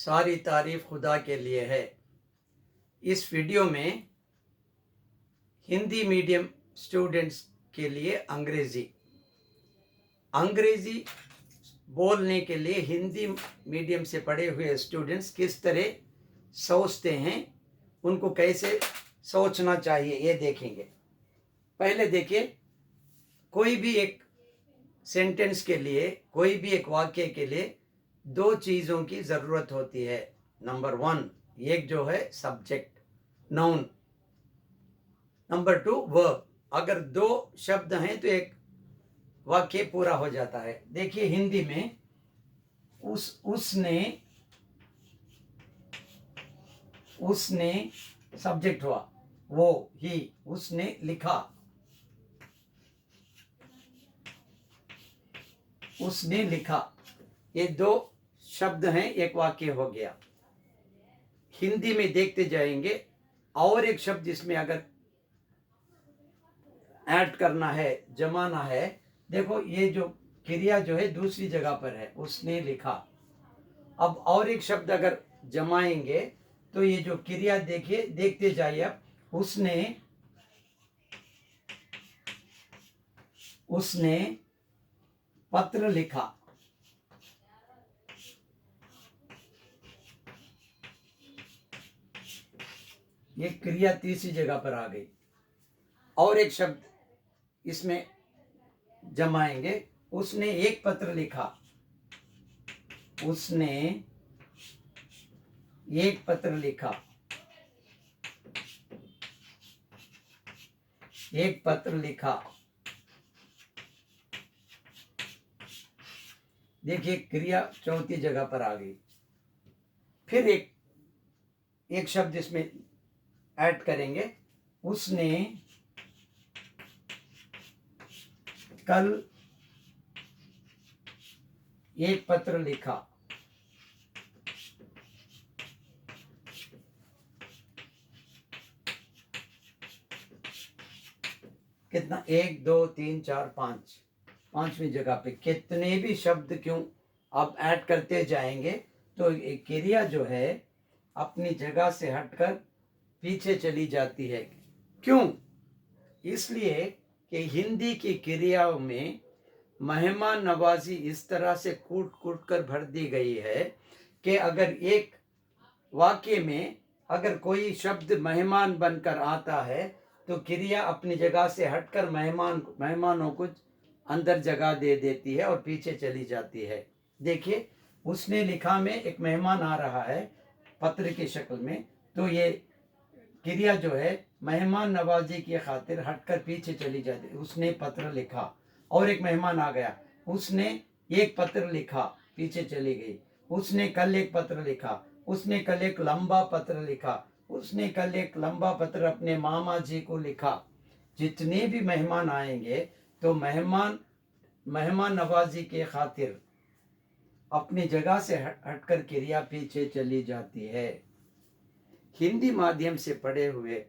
सारी तारीफ खुदा के लिए है। इस वीडियो में हिंदी मीडियम स्टूडेंट्स के लिए अंग्रेज़ी बोलने के लिए हिंदी मीडियम से पढ़े हुए स्टूडेंट्स किस तरह सोचते हैं, उनको कैसे सोचना चाहिए ये देखेंगे। पहले देखिए, कोई भी एक सेंटेंस के लिए, कोई भी एक वाक्य के लिए दो चीज़ों की ज़रूरत होती है। नंबर 1 एक जो है सब्जेक्ट, नाउन। Number 2 verb. अगर दो शब्द हैं तो एक वाक्य पूरा हो जाता है। देखिए हिंदी में उसने सब्जेक्ट हुआ, वो, ही, उसने लिखा, उसने लिखा, ये दो शब्द हैं, एक वाक्य हो गया। हिंदी में देखते जाएंगे और एक शब्द इसमें अगर ऐड करना है, जमाना है। देखो ये जो क्रिया जो है दूसरी जगह पर है, उसने लिखा। अब और एक शब्द अगर जमाएंगे तो ये जो क्रिया देखिए, देखते जाइए अब। उसने पत्र लिखा, ये क्रिया तीसरी जगह पर आ गई। और एक शब्द इसमें जमाएंगे, उसने एक पत्र लिखा, उसने एक पत्र लिखा, एक पत्र लिखा। देखिए क्रिया चौथी जगह पर आ गई। फिर एक शब्द इसमें ऐड करेंगे, उसने कल एक पत्र लिखा। कितना, 1 2 3 4 5, पांचवी जगह पे कितने भी शब्द क्यों आप ऐड करते जाएंगे तो एक क्रिया जो है अपनी जगह से हटकर पीछे चली जाती है। क्यों? इसलिए कि हिंदी की क्रियाओं में मेहमान नवाजी इस तरह से कूट कूट कर भर दी गई है कि अगर एक वाक्य में अगर कोई शब्द मेहमान बनकर आता है तो क्रिया अपनी जगह से हटकर मेहमानों को अंदर जगह दे देती है और पीछे चली जाती है। देखिए उसने लिखा में एक मेहमान आ रहा है पत्र की शक्ल में, तो ये क्रिया जो है मेहमान नवाजी की खातिर हटकर पीछे चली जाती है। उसने पत्र लिखा और एक मेहमान आ गया, उसने एक पत्र लिखा, पीछे चली गई। उसने कल एक पत्र लिखा, उसने कल एक लंबा पत्र लिखा, उसने कल एक लंबा पत्र अपने मामा जी को लिखा। जितने भी मेहमान आएंगे तो मेहमान नवाजी के खातिर अपनी जगह से हटकर क्रिया पीछे चली जाती है। हिंदी माध्यम से पढ़े हुए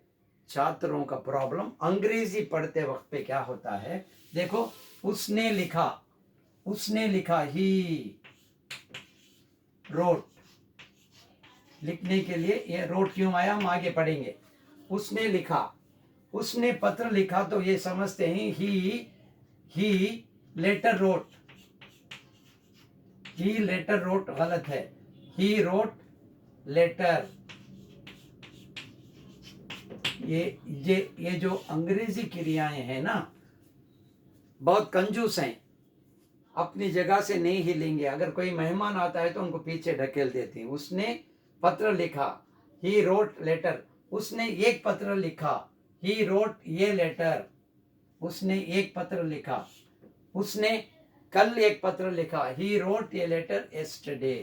छात्रों का प्रॉब्लम अंग्रेजी पढ़ते वक्त पे क्या होता है, देखो उसने लिखा, ही रोट। लिखने के लिए ये रोट क्यों आया हम आगे पढ़ेंगे। उसने लिखा, उसने पत्र लिखा, तो ये समझते हैं ही लेटर रोट। ही लेटर रोट गलत है, ही रोट लेटर। ये जो अंग्रेजी क्रियाएं हैं ना, बहुत कंजूस हैं, अपनी जगह से नहीं हिलेंगे। अगर कोई मेहमान आता है तो उनको पीछे ढकेल देते हैं। उसने पत्र लिखा, ही रोट लेटर। उसने एक पत्र लिखा, ही रोट ये लेटर। उसने एक पत्र लिखा, उसने कल एक पत्र लिखा, ही रोट ये लेटर yesterday।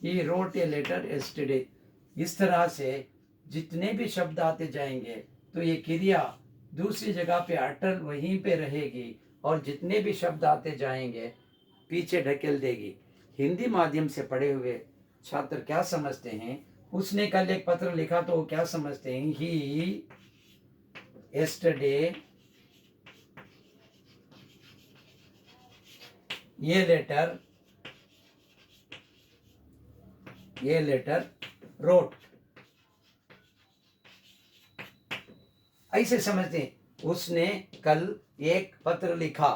ही रोट ये लेटर yesterday। इस तरह से जितने भी शब्द आते जाएंगे तो ये क्रिया दूसरी जगह पे अटल वहीं पे रहेगी और जितने भी शब्द आते जाएंगे पीछे ढकेल देगी। हिंदी माध्यम से पढ़े हुए छात्र क्या समझते हैं, उसने कल एक पत्र लिखा तो वो क्या समझते हैं, ही yesterday ये लेटर ये लेटर रोट, ऐसे समझते हैं। उसने कल एक पत्र लिखा।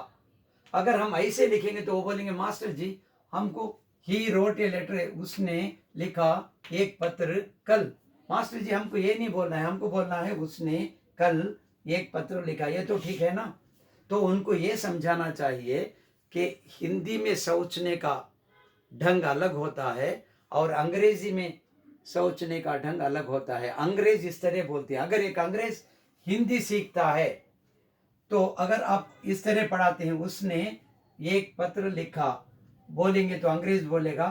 अगर हम ऐसे लिखेंगे तो वो बोलेंगे मास्टर जी हमको ही रोट ए लेटर, उसने लिखा एक पत्र कल। मास्टर जी हमको ये नहीं बोलना है, हमको बोलना है उसने कल एक पत्र लिखा। ये तो ठीक है ना। तो उनको ये समझाना चाहिए कि हिंदी में सोचने का ढंग अलग होता है और अंग्रेजी में सोचने का ढंग अलग होता है। अंग्रेज इस तरह बोलते हैं। अगर एक अंग्रेज हिंदी सीखता है तो अगर आप इस तरह पढ़ाते हैं उसने एक पत्र लिखा बोलेंगे तो अंग्रेज बोलेगा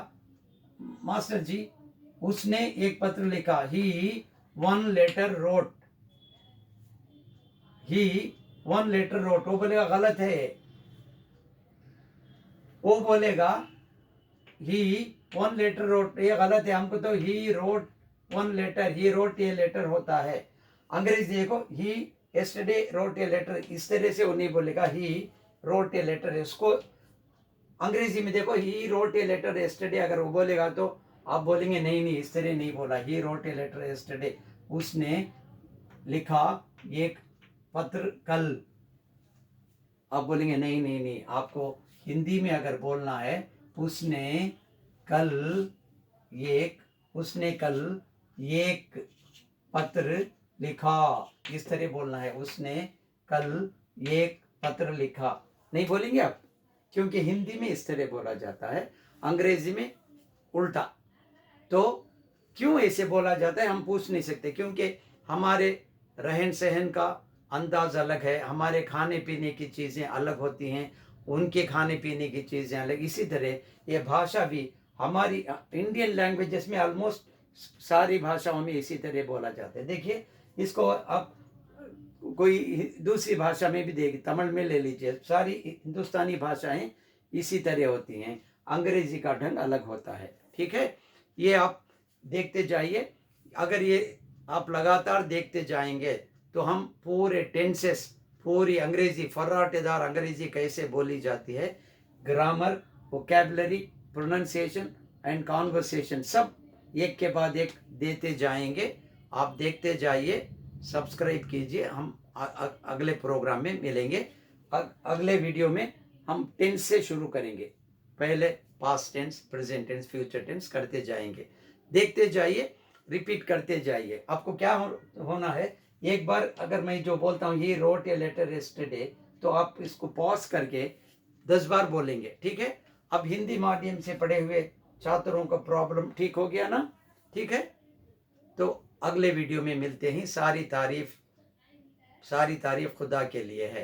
मास्टर जी उसने एक पत्र लिखा, ही वन लेटर रोट, ही वन लेटर रोट। वो बोलेगा गलत है। वो बोलेगा ही वन लेटर रोट, ये गलत है, हमको तो he wrote one letter, he wrote ये लेटर होता है। अंग्रेज देखो ही yesterday wrote a letter, इस तरह से वो नहीं बोलेगा ही wrote a letter। इसको अंग्रेजी में देखो ही wrote a letter yesterday, अगर वो बोलेगा तो आप बोलेंगे नहीं नहीं इस तरह नहीं बोला, ही wrote a letter yesterday, उसने लिखा एक पत्र कल। आप बोलेंगे नहीं नहीं नहीं, आपको हिंदी में अगर बोलना है उसने कल एक पत्र लिखा, इस तरह बोलना है। उसने कल एक पत्र लिखा नहीं बोलेंगे आप, क्योंकि हिंदी में इस तरह बोला जाता है, अंग्रेजी में उल्टा। तो क्यों ऐसे बोला जाता है हम पूछ नहीं सकते, क्योंकि हमारे रहन सहन का अंदाज अलग है, हमारे खाने पीने की चीज़ें अलग होती हैं, उनके खाने पीने की चीज़ें अलग। इसी तरह ये भाषा भी हमारी इंडियन लैंग्वेजेस में ऑलमोस्ट सारी भाषाओं में इसी तरह बोला जाता है। देखिए इसको आप कोई दूसरी भाषा में भी देखिए, तमिल में ले लीजिए, सारी हिंदुस्तानी भाषाएं इसी तरह होती हैं, अंग्रेजी का ढंग अलग होता है। ठीक है, ये आप देखते जाइए। अगर ये आप लगातार देखते जाएंगे तो हम पूरे टेंसेस, पूरी अंग्रेजी, फर्राटेदार अंग्रेजी कैसे बोली जाती है, grammar, vocabulary, pronunciation and conversation, सब एक के बाद एक देते जाएंगे। आप देखते जाइए, सब्सक्राइब कीजिए। हम अगले प्रोग्राम में मिलेंगे। अगले वीडियो में हम टेंस से शुरू करेंगे, पहले past tense, present tense, future tense करते जाएंगे। देखते जाइए, रिपीट करते जाइए। आपको क्या होना है, एक बार अगर मैं जो बोलता हूँ he wrote a letter yesterday, तो आप इसको पॉज करके 10 बार बोलेंगे। ठीक है, अब हिंदी माध्यम से पढ़े हुए छात्रों का प्रॉब्लम ठीक हो गया ना। ठीक है, तो अगले वीडियो में मिलते हैं। सारी तारीफ खुदा के लिए है।